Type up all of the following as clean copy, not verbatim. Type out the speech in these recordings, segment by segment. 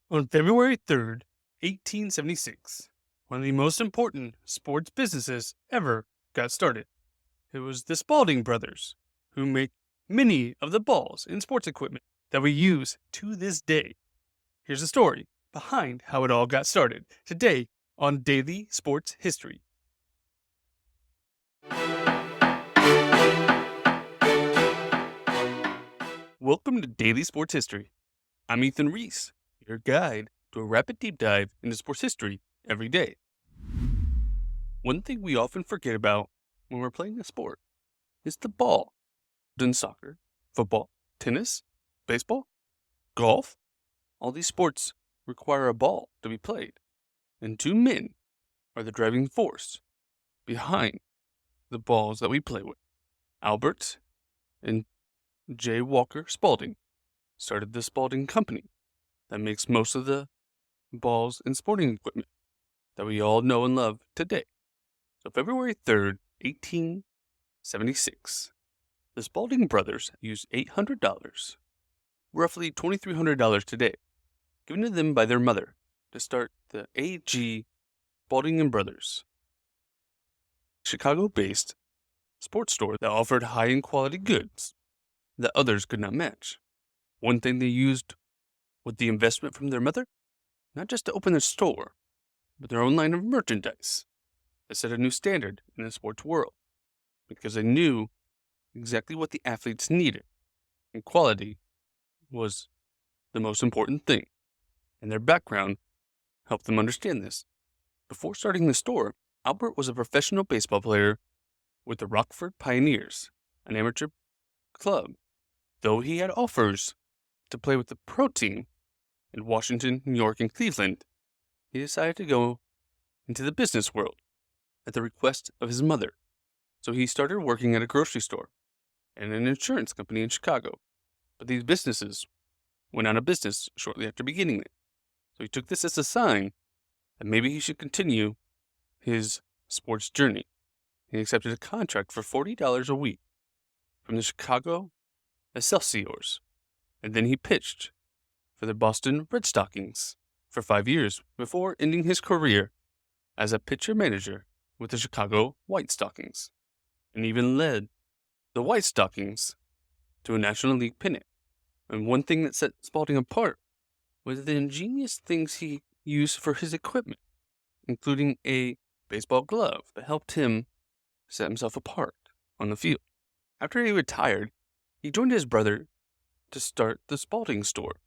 On February 3rd, 1876, one of the most important sports businesses ever got started. It was the Spalding brothers, who make many of the balls and sports equipment that we use to this day. Here's the story behind how it all got started today on Daily Sports History. Welcome to Daily Sports History. I'm Ethan Reese, your guide to a rapid deep dive into sports history every day. One thing we often forget about when we're playing a sport is the ball. In soccer, football, tennis, baseball, golf, all these sports require a ball to be played, and two men are the driving force behind the balls that we play with. Albert and J. Walker Spalding started the Spalding Company that makes most of the balls and sporting equipment that we all know and love today. So February 3rd, 1876, the Spalding brothers used $800, roughly $2,300 today, given to them by their mother to start the A.G. Spalding and Brothers, Chicago-based sports store that offered high-end quality goods that others could not match. One thing they used with the investment from their mother, not just to open their store, but their own line of merchandise that set a new standard in the sports world, because they knew exactly what the athletes needed, and quality was the most important thing, and their background helped them understand this. Before starting the store, Albert was a professional baseball player with the Rockford Pioneers, an amateur club. Though he had offers to play with the pro team in Washington, New York, and Cleveland, he decided to go into the business world at the request of his mother. So he started working at a grocery store and an insurance company in Chicago. But these businesses went out of business shortly after beginning it. So he took this as a sign that maybe he should continue his sports journey. He accepted a contract for $40 a week from the Chicago Excelsiors, and then he pitched for the Boston Red Stockings for 5 years before ending his career as a pitcher manager with the Chicago White Stockings, and even led the White Stockings to a National League pennant. And one thing that set Spalding apart was the ingenious things he used for his equipment, including a baseball glove that helped him set himself apart on the field. After he retired, he joined his brother to start the Spalding store,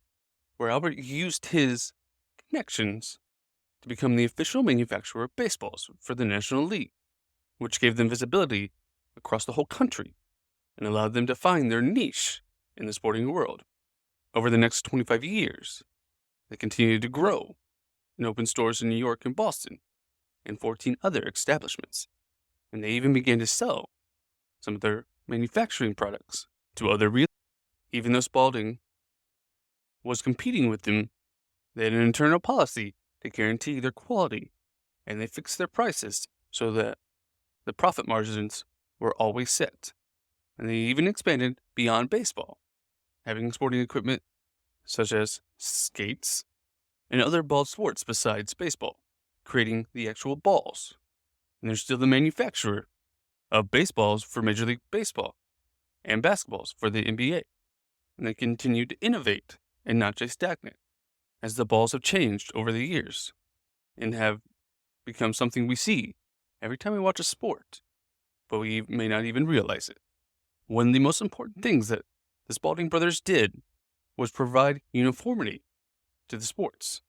where Albert used his connections to become the official manufacturer of baseballs for the National League, which gave them visibility across the whole country and allowed them to find their niche in the sporting world. Over the next 25 years, they continued to grow and opened stores in New York and Boston and 14 other establishments, and they even began to sell some of their manufacturing products to other retailers. Even though Spalding was competing with them, they had an internal policy to guarantee their quality, and they fixed their prices so that the profit margins were always set. And they even expanded beyond baseball, having sporting equipment such as skates and other ball sports besides baseball, creating the actual balls. And they're still the manufacturer of baseballs for Major League Baseball and basketballs for the NBA. And they continue to innovate and not just stagnate, as the balls have changed over the years and have become something we see every time we watch a sport, but we may not even realize it. One of the most important things that the Spalding brothers did was provide uniformity to the sports.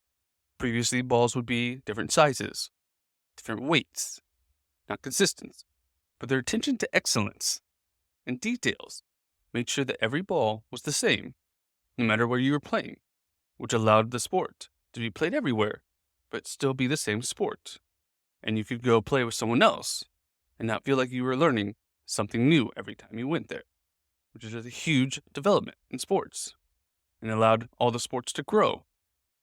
Previously, balls would be different sizes, different weights, not consistent, but their attention to excellence and details made sure that every ball was the same, no matter where you were playing, which allowed the sport to be played everywhere, but still be the same sport. And you could go play with someone else and not feel like you were learning something new every time you went there, which is a huge development in sports, and allowed all the sports to grow,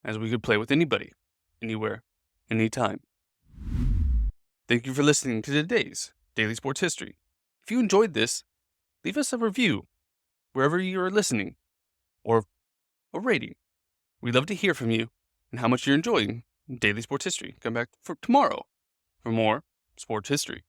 as we could play with anybody, anywhere, anytime. Thank you for listening to today's Daily Sports History. If you enjoyed this, leave us a review wherever you are listening, or a rating. We'd love to hear from you, and how much you're enjoying daily sports history. Come back for tomorrow for more sports history.